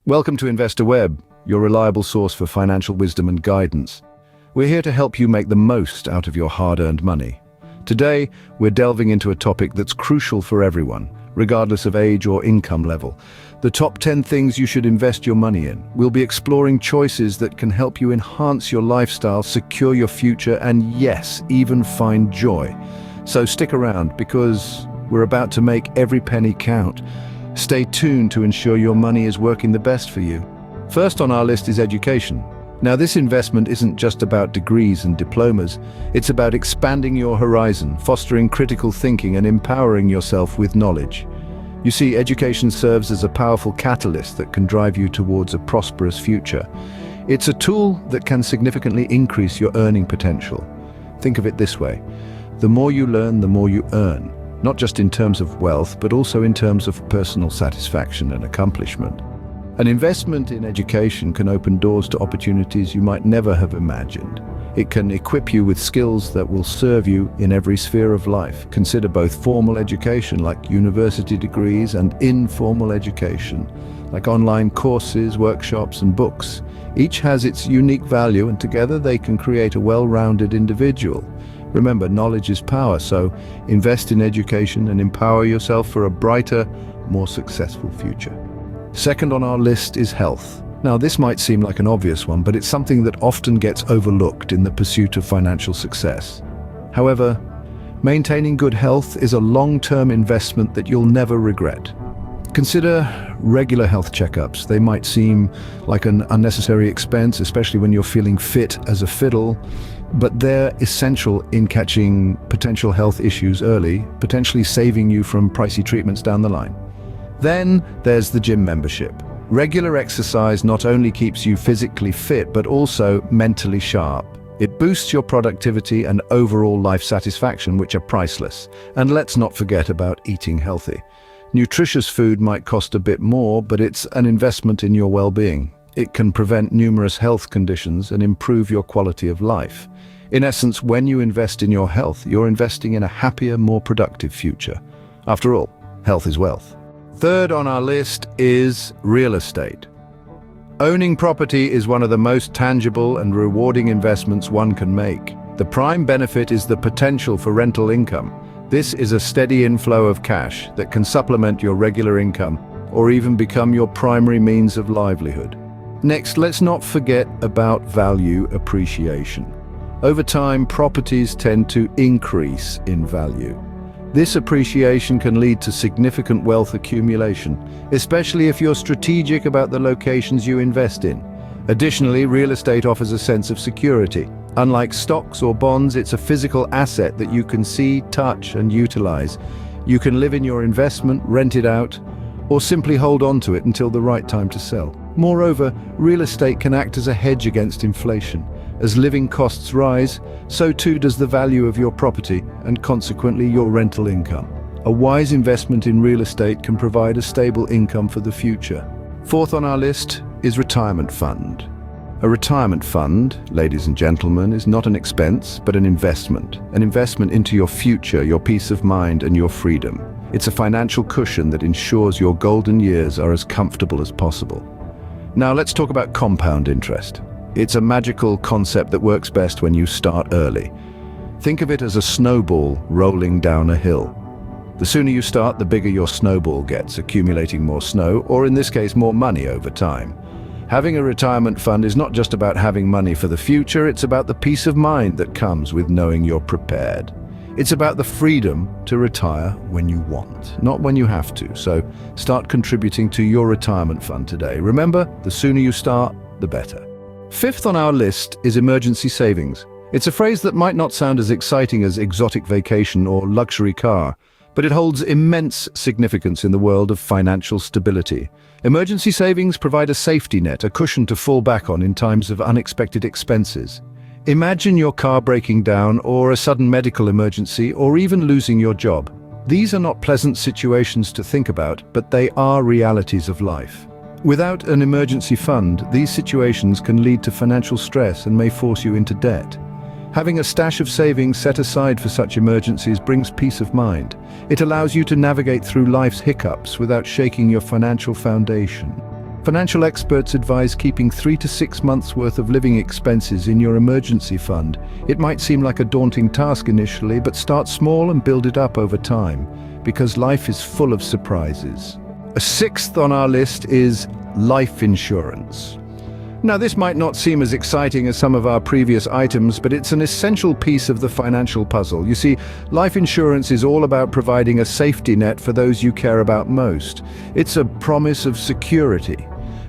Welcome to Investor Web, your reliable source for financial wisdom and guidance. We're here to help you make the most out of your hard-earned money. Today, we're delving into a topic that's crucial for everyone, regardless of age or income level. The top 10 things you should invest your money in. We'll be exploring choices that can help you enhance your lifestyle, secure your future, and yes, even find joy. So stick around because we're about to make every penny count. Stay tuned to ensure your money is working the best for you. First on our list is education. Now, this investment isn't just about degrees and diplomas. It's about expanding your horizon, fostering critical thinking, and empowering yourself with knowledge. You see, education serves as a powerful catalyst that can drive you towards a prosperous future. It's a tool that can significantly increase your earning potential. Think of it this way: the more you learn, the more you earn. Not just in terms of wealth, but also in terms of personal satisfaction and accomplishment. An investment in education can open doors to opportunities you might never have imagined. It can equip you with skills that will serve you in every sphere of life. Consider both formal education, like university degrees, and informal education, like online courses, workshops, and books. Each has its unique value, and together they can create a well-rounded individual. Remember, knowledge is power, so invest in education and empower yourself for a brighter, more successful future. Second on our list is health. Now, this might seem like an obvious one, but it's something that often gets overlooked in the pursuit of financial success. However, maintaining good health is a long-term investment that you'll never regret. Consider regular health checkups. They might seem like an unnecessary expense, especially when you're feeling fit as a fiddle, but they're essential in catching potential health issues early, potentially saving you from pricey treatments down the line. Then there's the gym membership. Regular exercise not only keeps you physically fit, but also mentally sharp. It boosts your productivity and overall life satisfaction, which are priceless. And let's not forget about eating healthy. Nutritious food might cost a bit more, but it's an investment in your well-being. It can prevent numerous health conditions and improve your quality of life. In essence, when you invest in your health, you're investing in a happier, more productive future. After all, health is wealth. Third on our list is real estate. Owning property is one of the most tangible and rewarding investments one can make. The prime benefit is the potential for rental income. This is a steady inflow of cash that can supplement your regular income or even become your primary means of livelihood. Next, let's not forget about value appreciation. Over time, properties tend to increase in value. This appreciation can lead to significant wealth accumulation, especially if you're strategic about the locations you invest in. Additionally, real estate offers a sense of security. Unlike stocks or bonds, it's a physical asset that you can see, touch, and utilize. You can live in your investment, rent it out, or simply hold on to it until the right time to sell. Moreover, real estate can act as a hedge against inflation. As living costs rise, so too does the value of your property and consequently your rental income. A wise investment in real estate can provide a stable income for the future. Fourth on our list is retirement fund. A retirement fund, ladies and gentlemen, is not an expense, but an investment into your future, your peace of mind, and your freedom. It's a financial cushion that ensures your golden years are as comfortable as possible. Now let's talk about compound interest. It's a magical concept that works best when you start early. Think of it as a snowball rolling down a hill. The sooner you start, the bigger your snowball gets, accumulating more snow, or in this case, more money over time. Having a retirement fund is not just about having money for the future, it's about the peace of mind that comes with knowing you're prepared. It's about the freedom to retire when you want, not when you have to. So start contributing to your retirement fund today. Remember, the sooner you start, the better. Fifth on our list is emergency savings. It's a phrase that might not sound as exciting as exotic vacation or luxury car, but it holds immense significance in the world of financial stability. Emergency savings provide a safety net, a cushion to fall back on in times of unexpected expenses. Imagine your car breaking down, or a sudden medical emergency, or even losing your job. These are not pleasant situations to think about, but they are realities of life. Without an emergency fund, these situations can lead to financial stress and may force you into debt. Having a stash of savings set aside for such emergencies brings peace of mind. It allows you to navigate through life's hiccups without shaking your financial foundation. Financial experts advise keeping 3 to 6 months worth of living expenses in your emergency fund. It might seem like a daunting task initially, but start small and build it up over time, because life is full of surprises. A sixth on our list is life insurance. Now, this might not seem as exciting as some of our previous items, but it's an essential piece of the financial puzzle. You see, life insurance is all about providing a safety net for those you care about most. It's a promise of security,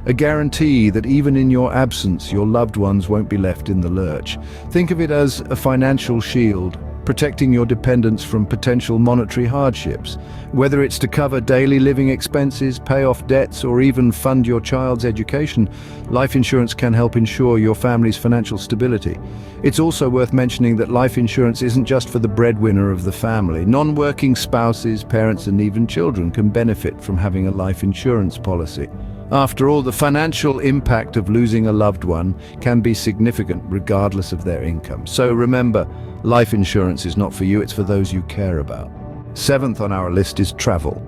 a guarantee that even in your absence, your loved ones won't be left in the lurch. Think of it as a financial shield, protecting your dependents from potential monetary hardships. Whether it's to cover daily living expenses, pay off debts, or even fund your child's education, life insurance can help ensure your family's financial stability. It's also worth mentioning that life insurance isn't just for the breadwinner of the family. Non-working spouses, parents, and even children can benefit from having a life insurance policy. After all, the financial impact of losing a loved one can be significant regardless of their income. So remember, life insurance is not for you, it's for those you care about. Seventh on our list is travel.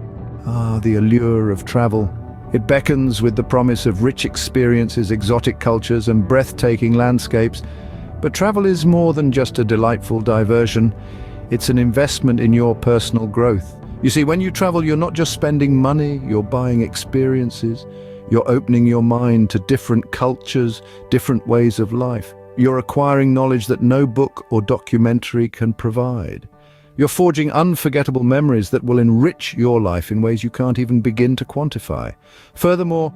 The allure of travel. It beckons with the promise of rich experiences, exotic cultures, and breathtaking landscapes. But travel is more than just a delightful diversion. It's an investment in your personal growth. You see, when you travel, you're not just spending money, you're buying experiences. You're opening your mind to different cultures, different ways of life. You're acquiring knowledge that no book or documentary can provide. You're forging unforgettable memories that will enrich your life in ways you can't even begin to quantify. Furthermore,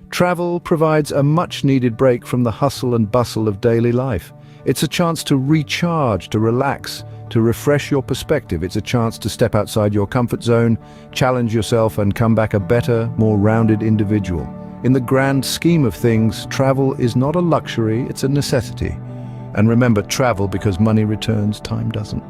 travel provides a much-needed break from the hustle and bustle of daily life. It's a chance to recharge, to relax, to refresh your perspective. It's a chance to step outside your comfort zone, challenge yourself, and come back a better, more rounded individual. In the grand scheme of things, travel is not a luxury, it's a necessity. And remember, travel because money returns, time doesn't.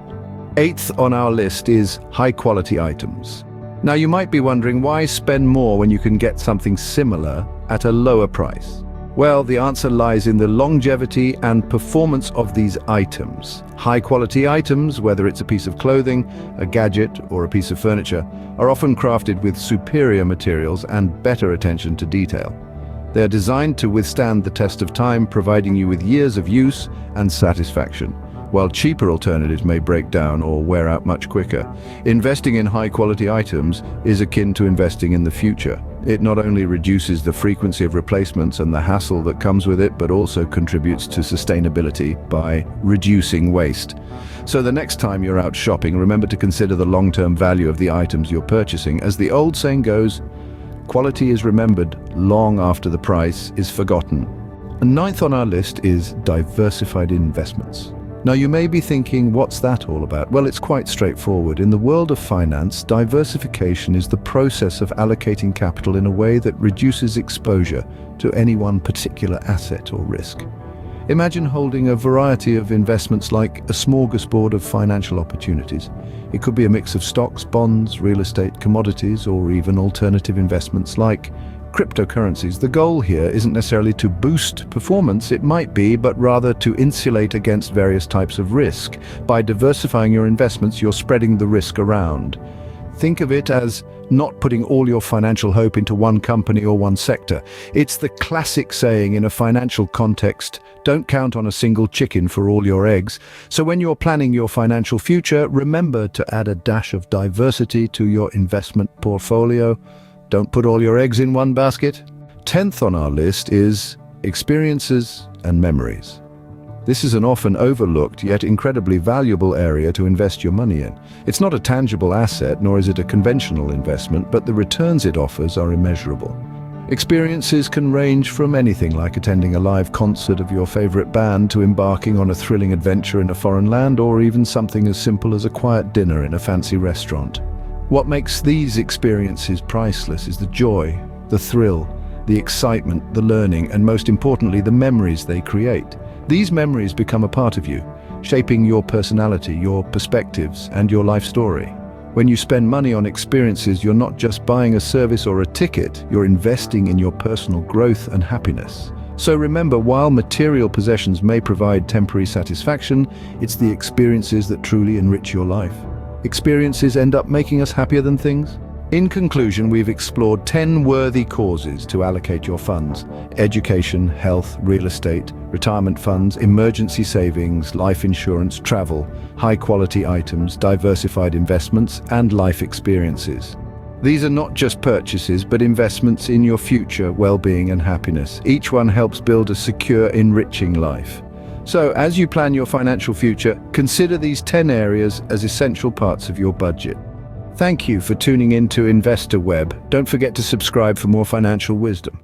Eighth on our list is high-quality items. Now, you might be wondering, why spend more when you can get something similar at a lower price? Well, the answer lies in the longevity and performance of these items. High-quality items, whether it's a piece of clothing, a gadget, or a piece of furniture, are often crafted with superior materials and better attention to detail. They are designed to withstand the test of time, providing you with years of use and satisfaction, while cheaper alternatives may break down or wear out much quicker. Investing in high-quality items is akin to investing in the future. It not only reduces the frequency of replacements and the hassle that comes with it, but also contributes to sustainability by reducing waste. So the next time you're out shopping, remember to consider the long-term value of the items you're purchasing. As the old saying goes, quality is remembered long after the price is forgotten. And ninth on our list is diversified investments. Now, you may be thinking, what's that all about? Well, it's quite straightforward. In the world of finance, diversification is the process of allocating capital in a way that reduces exposure to any one particular asset or risk. Imagine holding a variety of investments like a smorgasbord of financial opportunities. It could be a mix of stocks, bonds, real estate, commodities, or even alternative investments like cryptocurrencies. The goal here isn't necessarily to boost performance, it might be, but rather to insulate against various types of risk. By diversifying your investments, you're spreading the risk around. Think of it as not putting all your financial hope into one company or one sector. It's the classic saying in a financial context, don't count on a single chicken for all your eggs. So when you're planning your financial future, remember to add a dash of diversity to your investment portfolio. Don't put all your eggs in one basket. 10th on our list is experiences and memories. This is an often overlooked yet incredibly valuable area to invest your money in. It's not a tangible asset, nor is it a conventional investment, but the returns it offers are immeasurable. Experiences can range from anything like attending a live concert of your favorite band to embarking on a thrilling adventure in a foreign land, or even something as simple as a quiet dinner in a fancy restaurant. What makes these experiences priceless is the joy, the thrill, the excitement, the learning, and most importantly, the memories they create. These memories become a part of you, shaping your personality, your perspectives, and your life story. When you spend money on experiences, you're not just buying a service or a ticket, you're investing in your personal growth and happiness. So remember, while material possessions may provide temporary satisfaction, it's the experiences that truly enrich your life. Experiences end up making us happier than things. In conclusion, we've explored 10 worthy causes to allocate your funds: education, health, real estate, retirement funds, emergency savings, life insurance, travel, high-quality items, diversified investments, and life experiences. These are not just purchases, but investments in your future well-being and happiness. Each one helps build a secure, enriching life. So, as you plan your financial future, consider these 10 areas as essential parts of your budget. Thank you for tuning in to Investor Web. Don't forget to subscribe for more financial wisdom.